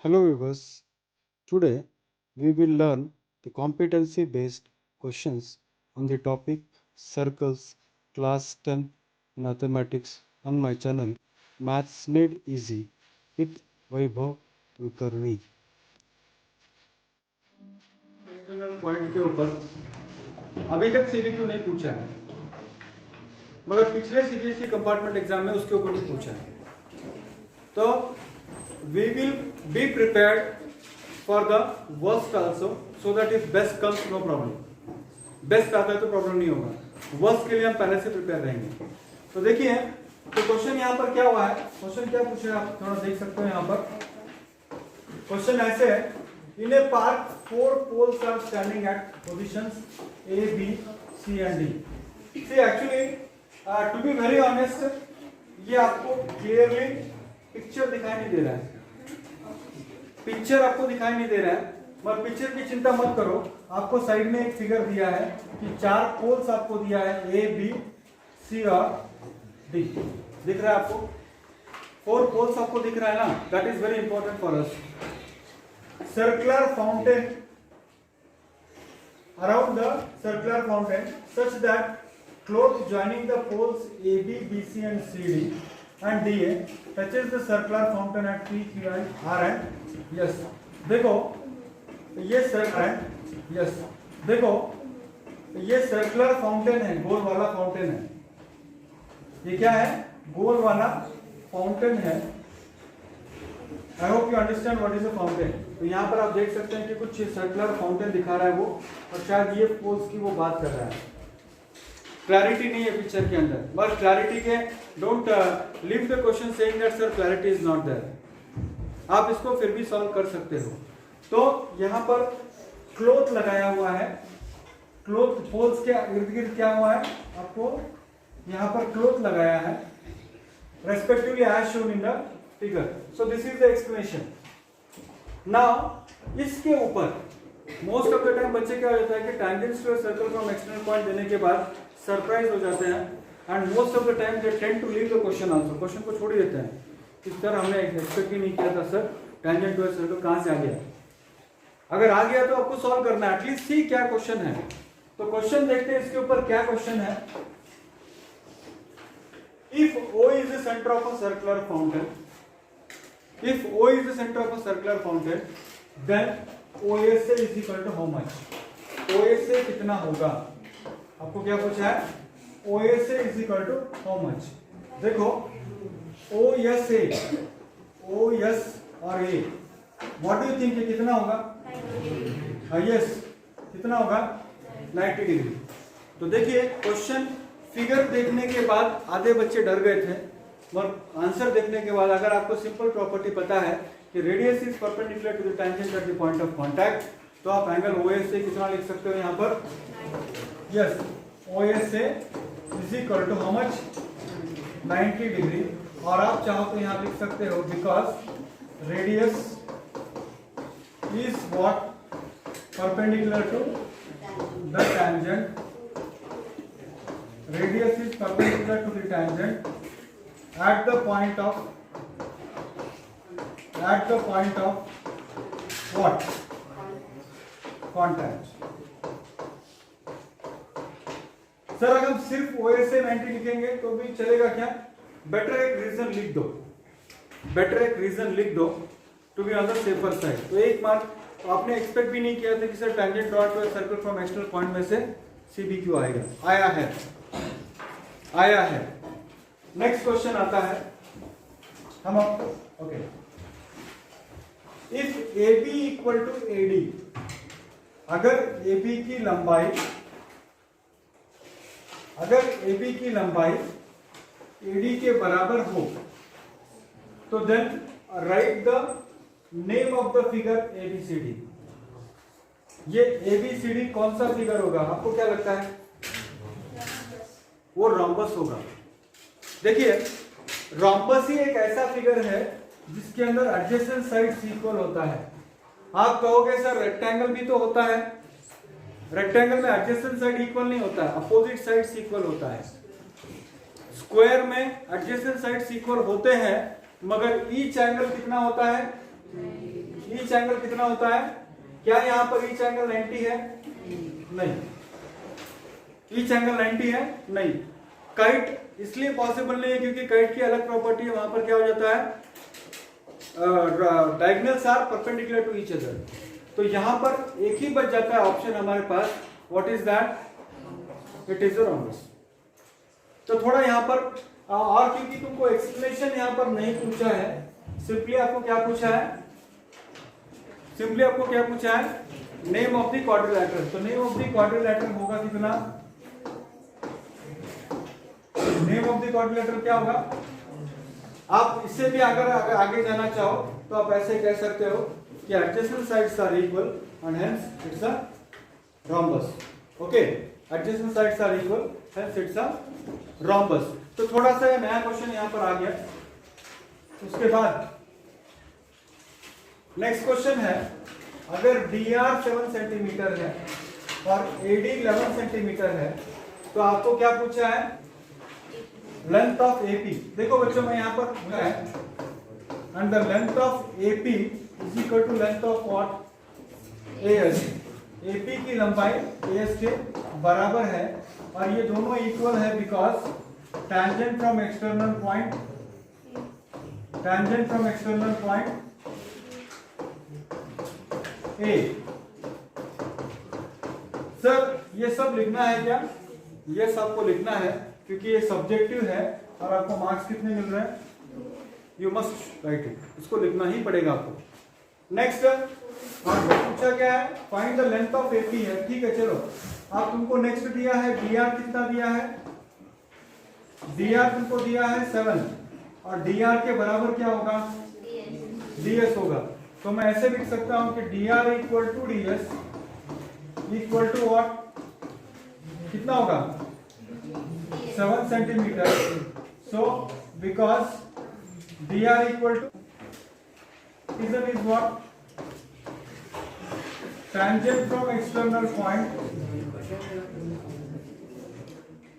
Hello viewers, today we will learn the competency based questions on the topic circles class 10 mathematics on my channel Maths Made Easy with Vaibhav Kulkarni। Internal point के ऊपर अभी तक सीबीक्यू नहीं पूछा है, मगर पिछले सीबीएसई कंपार्टमेंट एग्जाम में उसके ऊपर भी पूछा है। तो we will be prepared for the worst also, so that if best comes no problem. Best आता है तो प्रॉब्लम नहीं होगा, वर्स्ट के लिए हम पहले से प्रिपेयर रहेंगे। तो देखिए, तो क्वेश्चन यहाँ पर क्या हुआ है, क्वेश्चन क्या पूछा है आप थोड़ा देख सकते हो। यहाँ पर क्वेश्चन ऐसे है, in a park 4 poles are standing at positions A, B, C and D. See actually to be very honest, ये आपको clearly पिक्चर दिखाई नहीं दे रहा है, पिक्चर आपको दिखाई नहीं दे रहा है, मगर पिक्चर की चिंता मत करो। आपको साइड में एक फिगर दिया है कि 4 पोल्स आपको दिया है A, B, C और D। दिख रहा है आपको 4 पोल्स आपको दिख रहा है ना, that is very important for us. Circular fountain around the circular fountain such that cloth joining the poles AB, BC and CD and DA touches the circular fountain at P, Q and R and S। देखो ये circular, yes देखो ये circular fountain है, गोल वाला fountain है। ये क्या है? गोल वाला फाउंटेन है। I hope you understand what is a fountain. तो यहाँ पर आप देख सकते हैं कि कुछ सर्कुलर फाउंटेन दिखा रहा है वो, और शायद ये पोल्स की वो बात कर रहा है। क्लैरिटी नहीं है पिक्चर के अंदर, बट क्लैरिटी के don't leave the question saying that sir clarity is not there. आप इसको फिर भी सॉल्व कर सकते हो। तो यहाँ पर क्लोथ लगाया हुआ है, क्लोथ पोल्स के इर्द गिर्द क्या हुआ है, आपको यहाँ पर क्लोथ लगाया है respectively as shown in the figure. So this is the explanation. Now इसके ऊपर मोस्ट ऑफ द टाइम बच्चे क्या हो जाता है कि tangents to a circle from external point देने के बाद सरप्राइज हो जाते हैं, and most of the time they tend to leave the question answer. Question को छोड़ ही देते हैं कि सर हमने एक्सपेक्ट ही नहीं किया था sir tangent to a circle कहां से आ गया। अगर आ गया तो आपको सॉल्व करना है, एटलीस्ट सी क्या क्वेश्चन है। तो क्वेश्चन देखते हैं इसके ऊपर क्या क्वेश्चन है। If O is the center of a circular fountain, if O is the center of a circular fountain, then OSA is equal to how much? OSA कितना होगा? आपको क्या पूछा है? OSA is equal to how much? देखो OSA, OS और A, what do you think? कितना होगा? yes, कितना होगा? 90 डिग्री। तो देखिए क्वेश्चन फिगर देखने के बाद आधे बच्चे डर गए थे, और आंसर देखने के बाद अगर आपको सिंपल प्रॉपर्टी पता है कि radius is perpendicular to the tangent at the point of contact, तो आप एंगल OSA कितना लिख सकते हो यहाँ पर? Yes, OSA is equal to how much? 90 degree. और आप चाहो तो यहाँ लिख सकते हो because radius is what? Perpendicular to the tangent, radius is perpendicular to the tangent at the point of what? Contact। Sir अगर हम सिर्फ OSA 90 लिखेंगे तो भी चलेगा क्या? बेटर एक रीजन लिख दो, बेटर एक रीजन लिख दो to be on the safer side. तो एक मार्क आपने एक्सपेक्ट भी नहीं किया था कि sir tangent draw to a circle from external point में से CBQ आएगा, आया है, आया है। नेक्स्ट क्वेश्चन आता है हम आपको, okay, if AB equal to AD, अगर AB की लंबाई, अगर AB की लंबाई AD के बराबर हो, तो then write the name of the figure ABCD। ये ABCD कौन सा फिगर होगा? आपको क्या लगता है? वो रोम्बस होगा। देखिए रोम्बस ही एक ऐसा फिगर है जिसके अंदर एडजेसेंट साइड्स इक्वल होता है। आप कहोगे सर रेक्टेंगल भी तो होता है, रेक्टेंगल में एडजेसेंट साइड इक्वल नहीं होता है, अपोजिट साइड्स इक्वल होता है। स्क्वायर में एडजेसेंट साइड्स इक्वल होते हैं, मगर ईच एंगल कितना होता है? ईच एंगल कितना होता है? क्या यहाँ पर ईच एंगल 90 है? नहीं। ईच एंगल 90 है? नहीं। काइट इसलिए पॉसिबल नहीं है क्योंकि काइट की अलग प्रॉपर्टी है, वहां पर क्या हो जाता है, diagonals are perpendicular to each other. तो यहां पर एक ही बच जाता है ऑप्शन हमारे पास, what is that? It is a rhombus. तो थोड़ा यहां पर और क्योंकि तुमको एक्सप्लेनेशन यहां पर नहीं पूछा है, सिंपली आपको क्या पूछा है? सिंपली आपको क्या पूछा है? Name of the quadrilateral. तो नेम ऑफ द क्वाड्रिलैटरल होगा कितना? नेम ऑफ द क्वाड्रिलैटरल क्या होगा? आप इससे भी अगर आगे जाना चाहो तो आप ऐसे कह सकते हो कि adjacent sides are equal and hence it's a rhombus. Okay, adjacent sides are equal hence it's a rhombus. तो थोड़ा सा नया क्वेश्चन यहां पर आ गया। उसके बाद नेक्स्ट क्वेश्चन है, अगर dr 7 सेंटीमीटर है और AD 11 सेंटीमीटर है तो आपको क्या पूछा है? Length of AP। देखो बच्चों, मैं यहां पर है and the length of AP is equal to length of what? AS। AP की लंबाई AS के बराबर है और ये दोनों इक्वल है because tangent from external point A। Sir ये सब लिखना है क्या? ये सबको लिखना है क्योंकि ये सब्जेक्टिव है और आपको मार्क्स कितने मिल रहे हैं? यू मस्ट राइट इट, इसको लिखना ही पड़ेगा आपको। नेक्स्ट पूछा क्या है? Find the length of AP है, ठीक है। चलो आप तुमको नेक्स्ट दिया है dr कितना दिया है? dr तुमको दिया है 7 और dr के बराबर क्या होगा? ds होगा। तो मैं ऐसे लिख सकता हूं कि dr equal to ds equal to what? कितना होगा? 7 centimetre. So because dr equal to reason is what? tangent from external point।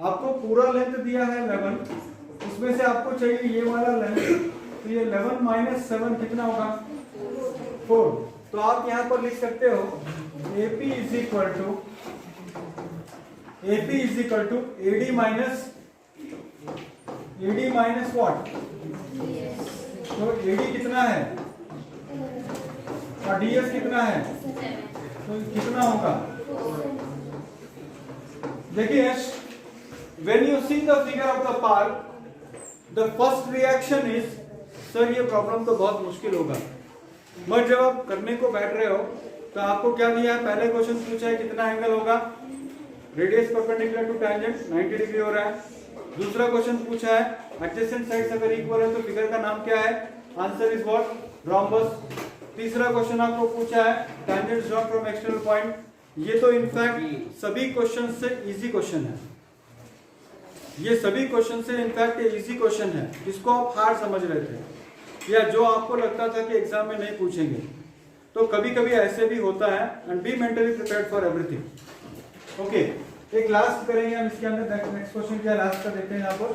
आपको पूरा लेंथ दिया है 11, उसमें से आपको चाहिए ये वाला लेंथ, तो ये 11 माइनस 7 कितना होगा? 4। तो आप यहां पर लिख सकते हो AP is equal to AD minus what? तो AD कितना है और DS कितना है? तो कितना होगा? देखिए, when you see the figure of the part, the first reaction is, sir ये प्रॉब्लम तो बहुत मुश्किल होगा। मगर जब आप करने को बैठ रहे हो तो आपको क्या दिया है? पहले क्वेश्चन पूछा है कितना एंगल होगा? Radius perpendicular to tangent 90 degree हो रहा है। दूसरा क्वेश्चन पूछा है एडजेसेंट साइड्स अगर इक्वल है तो फिगर का नाम क्या है? Answer is what? रोम्बस। तीसरा क्वेश्चन आपको पूछा है tangents draw from external point. ये तो इनफैक्ट सभी क्वेश्चन से इजी क्वेश्चन है, ये सभी क्वेश्चन से इनफैक्ट ये इजी क्वेश्चन है, इसको आप हार्ड समझ रहे थे या जो आपको लगता था कि एग्जाम में नहीं पूछेंगे। तो कभी कभी ऐसे भी होता है and be mentally prepared for everything. Okay, एक लास्ट करेंगे हम इसके अंदर। नेक्स्ट क्वेश्चन क्या लास्ट का देखते हैं यहाँ पर।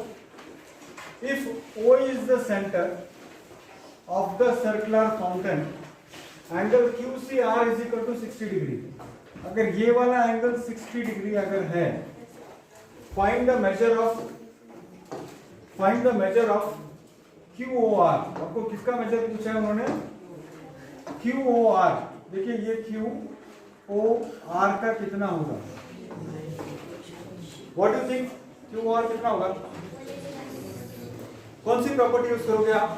If O is the centre of the circular fountain, angle QCR is equal to 60 degree. अगर ये वाला एंगल 60 डिग्री अगर है, find the measure of QOR। आपको किसका मेजर पूछा है उन्होंने? QOR। देखिए ये QOR का कितना होगा? व्हाट डू थिंक QOR कितना होगा? कौन सी प्रॉपर्टी यूज करोगे आप?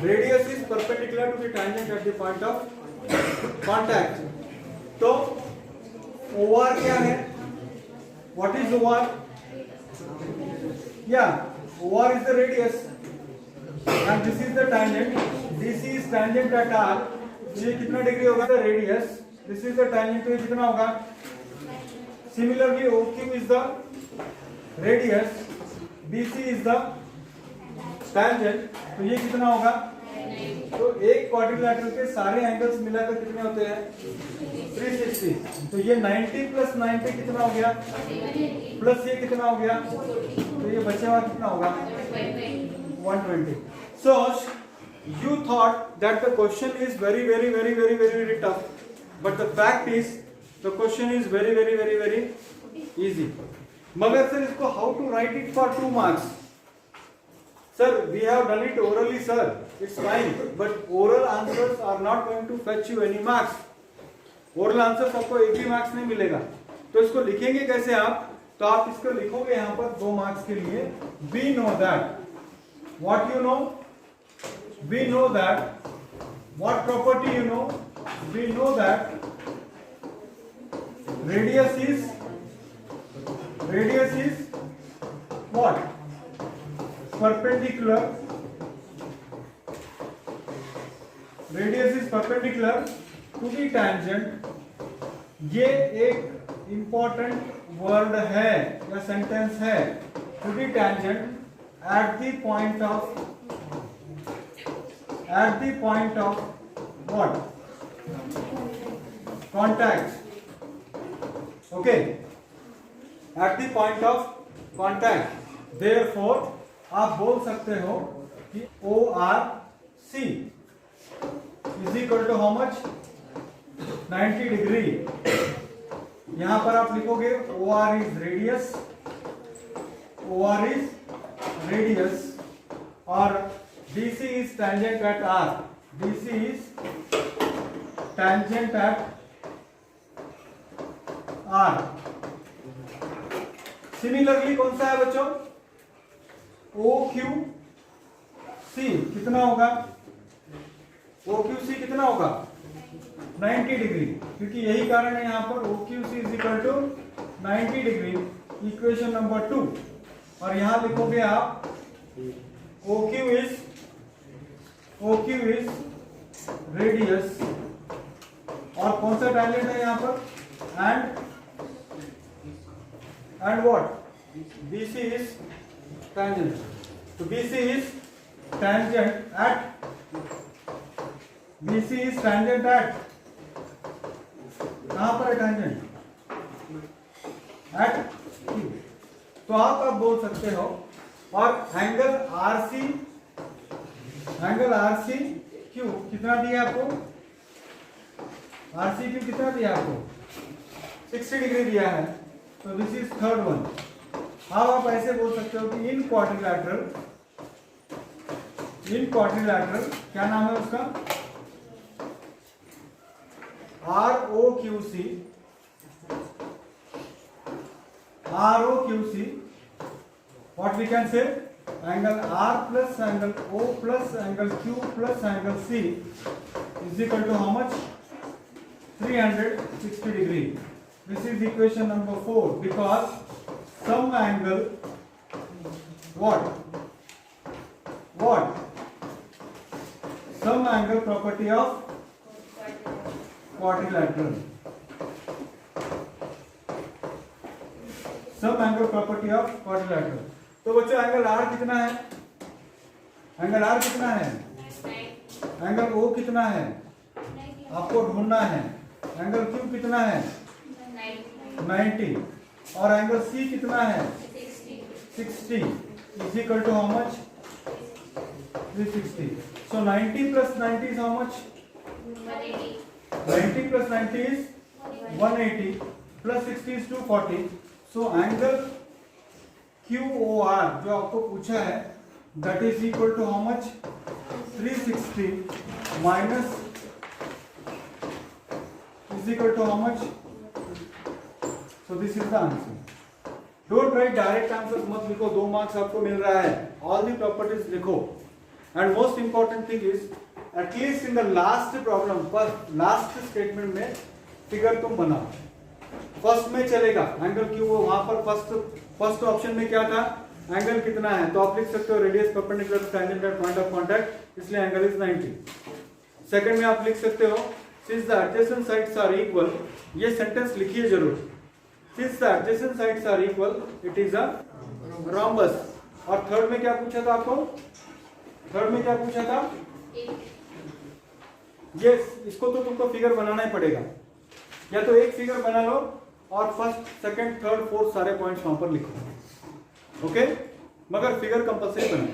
Radius is perpendicular to the tangent at the point of contact. तो OR क्या है? What is OR? Yeah, OR is the radius and this is the tangent. DC is tangent at R. ये कितना degree होगा? The radius. This is the tangent, तो ये कितना होगा? Similarly, OQ is the radius. BC is the tangent. तो ये कितना होगा? तो एक क्वाड्रिलैटरल के सारे एंगल्स मिलाकर कितने होते हैं? 360। तो ये 90 प्लस 90 कितना हो गया? प्लस ये कितना हो गया? तो ये बचे हुआ कितना होगा? 120। सो you thought that the question is very tough, but the fact is the question is very easy. मगर sir इसको how to write it for 2 marks? Sir, we have done it orally, sir. It's fine, but oral answers are not going to fetch you any marks. Oral answers आपको 1 भी marks नहीं मिलेगा. तो इसको लिखेंगे कैसे आप? तो आप इसको लिखोगे यहाँ पर 2 marks के लिए. We know that. What you know? We know that. What property you know? We know that radius is what? Perpendicular. Radius is perpendicular to the tangent. ये एक important word है या sentence है. To the tangent at the point of what? Contact. Okay. At the point of contact. Therefore आप बोल सकते हो कि ORC is equal to how much? 90 degree. यहां पर आप लिखोगे OR is radius और DC is tangent at R. DC is tangent at R. Similarly कौन सा है बच्चों? OQC कितना होगा? OQC कितना होगा? 90 डिग्री, क्योंकि यही कारण है यहाँ पर OQC is equal to 90 degree. Equation number 2. और यहाँ लिखोगे आप OQ is रेडियस और कौन सा टैंजेंट है यहाँ पर? and what? BC is tangent. So BC is tangent at कहाँ पर है tangent? at Q. तो आप अब बोल सकते हो. और एंगल RC Q कितना दिया आपको? RC Q कितना दिया आपको? 60 डिग्री दिया है. तो दिस इज थर्ड वन. अब आप ऐसे बोल सकते हो कि इन क्वाड्रिलैटरल क्या नाम है उसका? ROQC what we can say? Angle R plus angle O plus angle Q plus angle C is equal to how much? 360 degree. This is equation number 4, because some angle what? Some angle property of quadrilateral. Some angle property of quadrilateral. तो बच्चों angle R कितना है? Angle O कितना है? आपको ढूंढना है. Angle Q कितना है? 90. और एंगल C कितना है? 60. is equal to how much? 360. So 90 plus 90 is how much? 90 plus 90 is 180 plus 60 is 240. So angle QOR जो आपको पूछा है, that is equal to how much? 360 minus is equal to how much? So this is the answer. Don't write direct answers, मत लिखो. 2 marks आपको मिल रहा है. All the properties लिखो. And most important thing is, at least in the last problem, पर last statement में figure तुम बनाओ. फर्स्ट में चलेगा एंगल क्यू, वहां पर फर्स्ट ऑप्शन में क्या था? एंगल कितना है? तो आप लिख सकते हो radius perpendicular to tangent at point of contact, इसलिए एंगल इज 90. सेकंड में आप लिख सकते हो since the adjacent sides are equal. ये सेंटेंस लिखिए जरूर. Since the adjacent sides are equal it is a rhombus. और थर्ड में क्या पूछा था आपको? यस, इसको तो तुमको फिगर बनाना ही पड़ेगा. या तो एक फिगर बना लो और फर्स्ट सेकंड थर्ड फोर्थ सारे पॉइंट्स वहां पर लिखो. ओके, मगर फिगर कंपल्सरी बनाओ.